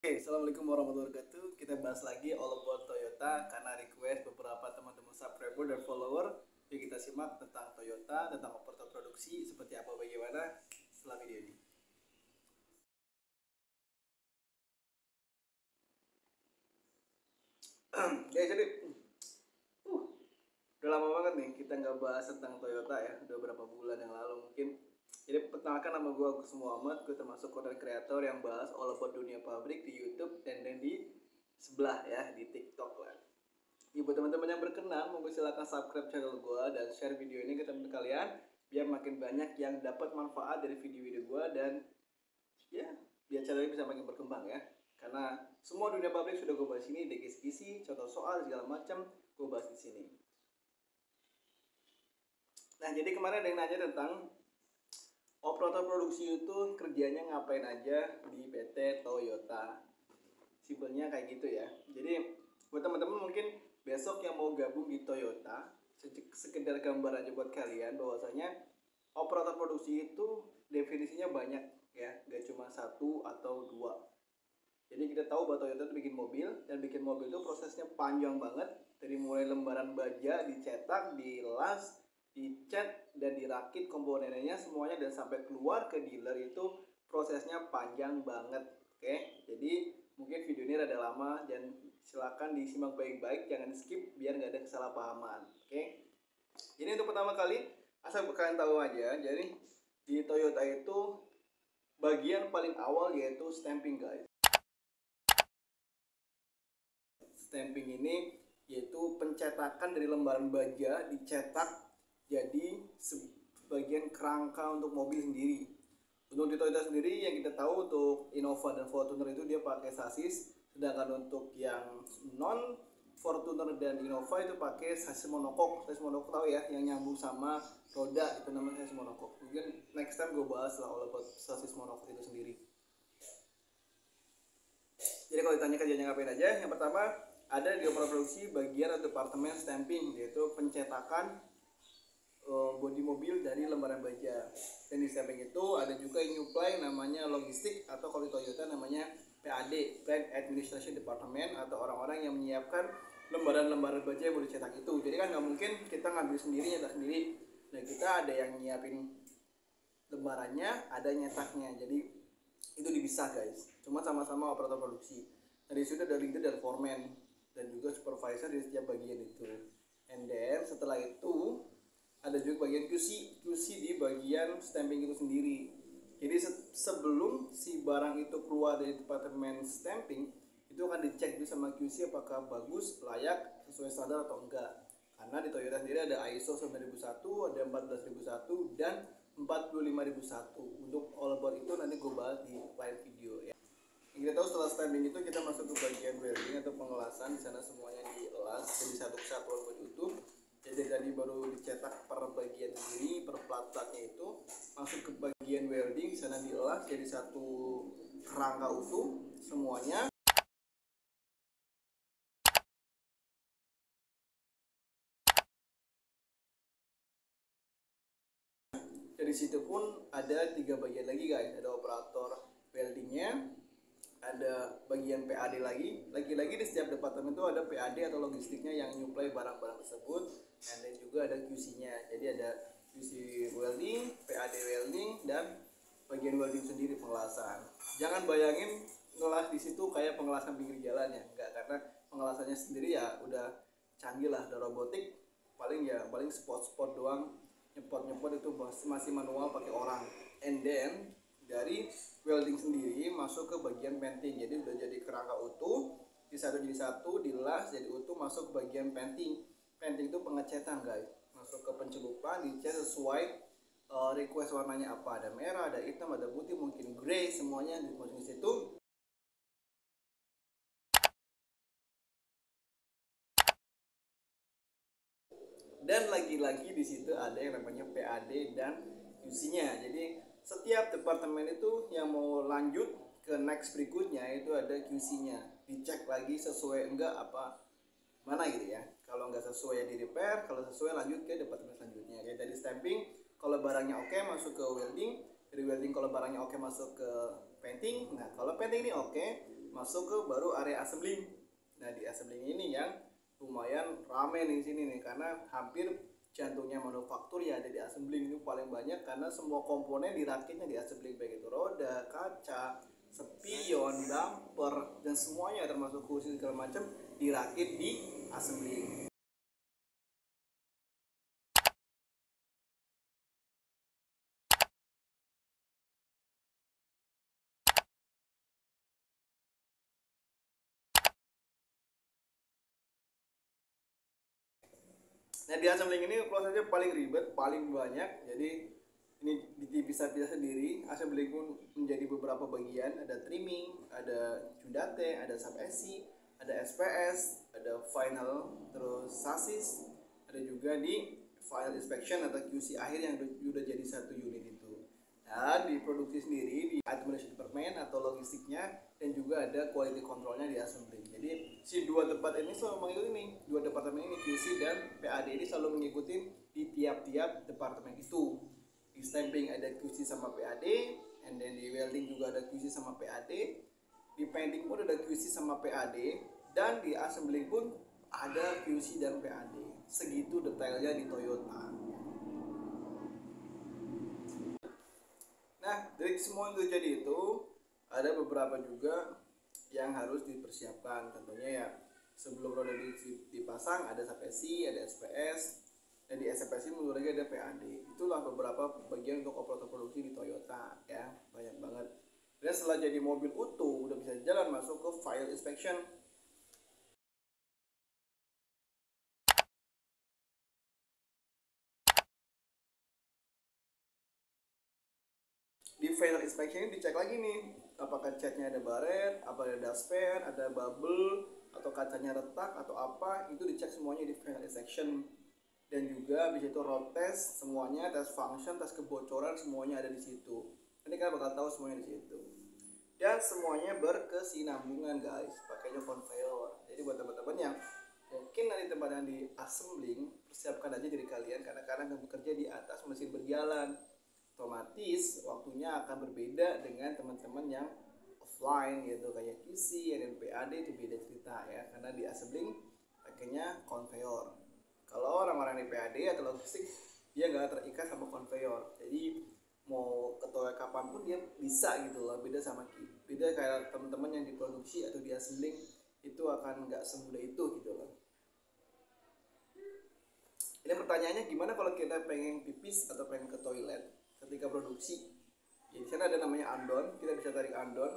Oke, Assalamualaikum warahmatullahi wabarakatuh. Kita bahas lagi all about Toyota karena request beberapa teman-teman subscriber dan follower. Yuk kita simak tentang Toyota, tentang operator produksi, seperti apa bagaimana setelah video ini. Ya, jadi udah lama banget nih kita nggak bahas tentang Toyota ya. Udah berapa bulan yang lalu mungkin. Jadi perkenalkan, nama gue Agus Muhammad. Gue termasuk content creator yang bahas all about dunia pabrik di YouTube dan di sebelah ya di TikTok lah. Ya, buat teman-teman yang berkenan, monggo silakan subscribe channel gue dan share video ini ke teman kalian biar makin banyak yang dapat manfaat dari video-video gue dan ya biar channel ini bisa makin berkembang ya. Karena semua dunia pabrik sudah gue bahas ini, kisi-kisi, contoh soal segala macam gue bahas di sini. Nah, jadi kemarin ada yang nanya tentang operator produksi itu kerjanya ngapain aja di PT Toyota. Simpelnya kayak gitu ya. Jadi buat teman-teman mungkin besok yang mau gabung di Toyota, sekedar gambar aja buat kalian bahwasanya operator produksi itu definisinya banyak ya, gak cuma satu atau dua. Jadi kita tahu bahwa Toyota itu bikin mobil, dan bikin mobil itu prosesnya panjang banget, dari mulai lembaran baja dicetak, dilas, dicat, dan dirakit komponennya semuanya dan sampai keluar ke dealer itu prosesnya panjang banget. Oke, jadi mungkin video ini rada lama dan silakan disimak baik-baik, jangan skip biar nggak ada kesalahpahaman. Oke, jadi untuk pertama kali asal kalian tahu aja, jadi di Toyota itu bagian paling awal yaitu stamping guys. Stamping ini yaitu pencetakan dari lembaran baja dicetak jadi sebagian kerangka untuk mobil sendiri. Untuk di Toyota sendiri yang kita tahu untuk Innova dan Fortuner itu dia pakai sasis, sedangkan untuk yang non Fortuner dan Innova itu pakai sasis monokok. Sasis monokok tahu ya, yang nyambung sama roda itu namanya sasis monokok. Mungkin next time gue bahas lah all about sasis monokok itu sendiri. Jadi kalau ditanya kerjanya ngapain aja, yang pertama ada di operator produksi bagian atau departemen stamping, yaitu pencetakan bodi mobil dari lembaran baja. Dan di stamping itu ada juga yang nyuplai namanya logistik, atau kalau di Toyota namanya PAD, Plant Administration Department, atau orang-orang yang menyiapkan lembaran-lembaran baja yang mau dicetak itu. Jadi kan nggak mungkin kita ngambil sendiri, nyetak sendiri. Nah, kita ada yang nyiapin lembarannya, ada nyetaknya. Jadi itu dipisah guys, cuma sama-sama operator produksi. Dari situ ada leader dan foreman dan juga supervisor di setiap bagian itu. And then setelah itu ada juga bagian QC di bagian stamping itu sendiri. Jadi sebelum si barang itu keluar dari departemen stamping, itu akan dicek dulu sama QC apakah bagus, layak, sesuai standar atau enggak. Karena di Toyota sendiri ada ISO 9001, ada 14001 dan 45001. Untuk all about itu nanti gue bahas di lain video ya. Yang kita tahu setelah stamping itu kita masuk ke bagian welding atau pengelasan. Di sana semuanya dielas jadi satu kesatuan buat utuh. Jadi tadi baru dicetak per bagian sendiri, per plat-platnya itu masuk ke bagian welding. Di sana dielas jadi satu kerangka utuh semuanya. Dari situ pun ada 3 bagian lagi guys. Ada operator weldingnya, ada bagian PAD lagi di setiap departemen itu ada PAD atau logistiknya yang nyuplai barang-barang tersebut, dan juga ada QC-nya. Jadi ada QC welding, PAD welding, dan bagian welding sendiri pengelasan. Jangan bayangin ngelas di situ kayak pengelasan pinggir jalan ya, enggak, karena pengelasannya sendiri ya udah canggih lah, udah robotik. Paling spot-spot doang, nyepot itu masih manual pakai orang. And then dari welding sendiri masuk ke bagian painting. Jadi udah jadi kerangka utuh, di satu jadi satu, dilas jadi utuh, masuk ke bagian painting. Painting itu pengecetan guys, masuk ke pencelupan, dicat sesuai request warnanya apa. Ada merah, ada hitam, ada putih, mungkin grey, semuanya dimasukin di situ. Dan lagi-lagi di situ ada yang namanya PAD dan QC-nya. Jadi setiap departemen itu yang mau lanjut ke next berikutnya itu ada QC-nya. Dicek lagi sesuai enggak apa mana gitu ya. Kalau enggak sesuai ya di repair, kalau sesuai lanjut ke departemen selanjutnya. Kayak tadi stamping, kalau barangnya oke masuk ke welding, dari welding kalau barangnya oke masuk ke painting. Nah, kalau painting ini oke, masuk ke baru area assembling. Nah di assembling ini yang lumayan rame nih sini nih, karena hampir jantungnya manufaktur ya ada di assembling itu paling banyak, karena semua komponen dirakitnya di assembling, baik itu roda, kaca, spion, bumper, dan semuanya termasuk kursi segala macam dirakit di assembling. Nah di assembling ini prosesnya paling ribet, paling banyak. Jadi ini dipisah-pisah sendiri. Assembling pun menjadi beberapa bagian. Ada trimming, ada jundate, ada sub SC, ada SPS, ada final, terus sasis, ada juga di final inspection atau QC akhir yang sudah jadi satu unit itu. Dan diproduksi sendiri di administration department atau logistiknya, dan juga ada quality controlnya di assembling. Jadi si dua tempat ini selalu mengikuti nih, dua departemen ini QC dan PAD ini selalu mengikuti di tiap-tiap departemen itu. Di stamping ada QC sama PAD, and then di welding juga ada QC sama PAD, di painting pun ada QC sama PAD, dan di assembling pun ada QC dan PAD. Segitu detailnya di Toyota. Nah, dari semua yang terjadi itu ada beberapa juga yang harus dipersiapkan. Tentunya ya sebelum roda dipasang ada SPSI, ada SPS, dan di SPSI menurut lagi ada PAD. Itulah beberapa bagian untuk operator produksi di Toyota ya, banyak banget. Dan setelah jadi mobil utuh udah bisa jalan masuk ke final inspection. Di final inspection ini dicek lagi nih, apakah catnya ada baret, apa ada dustpan, ada bubble, atau kacanya retak atau apa, itu dicek semuanya di final inspection. Dan juga bisa itu road test semuanya, tes function, tes kebocoran, semuanya ada di situ. Ini kalian bakal tahu semuanya di situ. Dan semuanya berkesinambungan guys, pakainya conveyor. Jadi buat teman-teman yang mungkin nanti tempatnya di assembling, persiapkan aja diri kalian, karena kalian akan bekerja di atas mesin berjalan. Otomatis waktunya akan berbeda dengan teman-teman yang offline gitu, kayak QC dan PAD itu beda cerita ya, karena di assembling pakainya conveyor. Kalau orang-orang di PAD atau logistik dia nggak terikat sama conveyor, jadi mau ketua kapanpun dia bisa gitu loh, beda sama beda kayak teman-teman yang diproduksi atau di assembling itu akan nggak semudah itu gitu loh. Ini pertanyaannya, gimana kalau kita pengen pipis atau pengen ke toilet ketika produksi? Ya, di sana ada namanya andon, kita bisa tarik andon,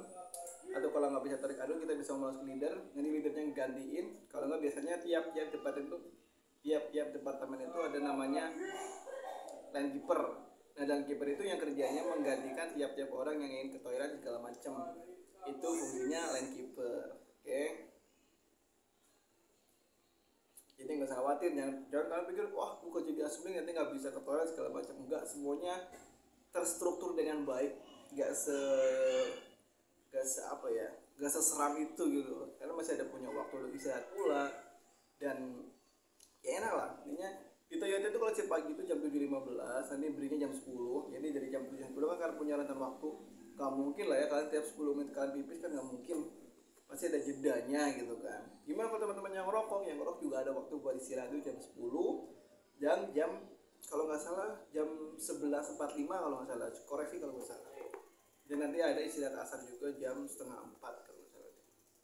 atau kalau nggak bisa tarik andon kita bisa memasuk leader. Nanti leadernya gantiin. Kalau nggak biasanya tiap-tiap departemen itu ada namanya line keeper. Nah line keeper itu yang kerjanya menggantikan tiap-tiap orang yang ingin ke toilet segala macam. Itu fungsinya line keeper. Oke. Jadi nggak usah khawatir, jangan kalian pikir wah gue kerja di assembling nanti nggak bisa ke toilet segala macam. Enggak, semuanya terstruktur dengan baik, nggak se apa ya, nggak seseram itu gitu, karena masih ada punya waktu untuk istirahat pula, dan ya enak lah. Intinya di Toyota itu kalau shift pagi itu jam 7.15, nanti berinya jam 10, jadi dari jam 7 jam 10 kan kalian punya rentan waktu. Gak mungkin lah ya kalian tiap 10 menit kalian pipis, kan gak mungkin, pasti ada jedanya gitu kan. Gimana kalau teman-teman yang ngerokok juga ada waktu buat istirahat itu jam 10 dan jam kalau nggak salah jam 11.45 kalau nggak salah, koreksi kalau nggak salah. Dan nanti ada istirahat asar juga jam 3:30 kalau nggak salah.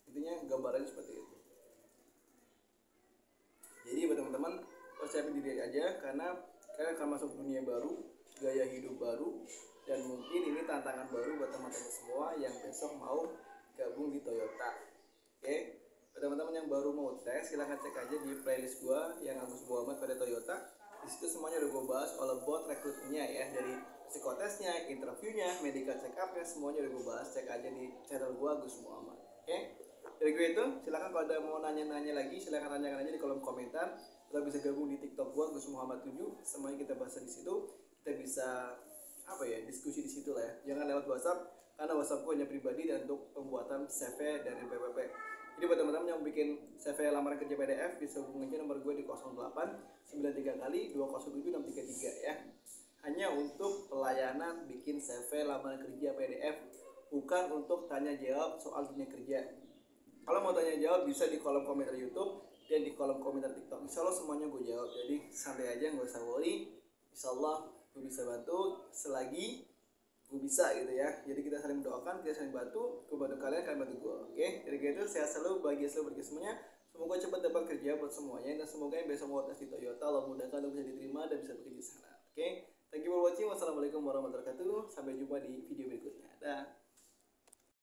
Intinya gambarannya seperti itu. Jadi buat teman-teman persiapin diri aja, karena kalian akan masuk dunia baru, gaya hidup baru, dan mungkin ini tantangan baru buat teman-teman semua yang besok mau gabung di Toyota. Oke, buat teman-teman yang baru mau tes, silahkan cek aja di playlist gua yang Agus Muhammad pada Toyota. Di situ semuanya udah gue bahas all about rekrutmennya ya, dari psikotesnya, interviewnya, medical check upnya, semuanya udah gue bahas. Cek aja di channel gue Agus Muhammad. Oke, dari gue itu silakan kalau ada mau nanya-nanya lagi silakan tanyakan aja di kolom komentar. Kita bisa gabung di TikTok gue Agus Muhammad 7, semuanya kita bahas di situ. Kita bisa apa ya, diskusi di situ lah ya. Jangan lewat WhatsApp, karena WhatsApp gue hanya pribadi dan untuk pembuatan CV dan NPWP. Jadi buat teman-teman yang bikin CV lamaran kerja PDF bisa hubungi nomor gue di 0893 kali 207 633 ya. Hanya untuk pelayanan bikin CV lamaran kerja PDF, bukan untuk tanya jawab soal dunia kerja. Kalau mau tanya jawab bisa di kolom komentar YouTube dan di kolom komentar TikTok. Insya Allah semuanya gue jawab. Jadi santai aja, nggak usah worry. Insya Allah gue bisa bantu selagi gue bisa gitu ya. Jadi kita saling mendoakan, kita saling bantu. Gue bantu kalian, kalian bantu gue. Oke? Jadi gitu, sehat selalu, bahagia selalu bagi semuanya. Semoga cepat dapat kerja buat semuanya dan semoga yang besok mau tes di Toyota Allah mudahkan untuk bisa diterima dan bisa bekerja di sana. Oke? Thank you for watching. Wassalamualaikum warahmatullahi wabarakatuh. Sampai jumpa di video berikutnya. Dah.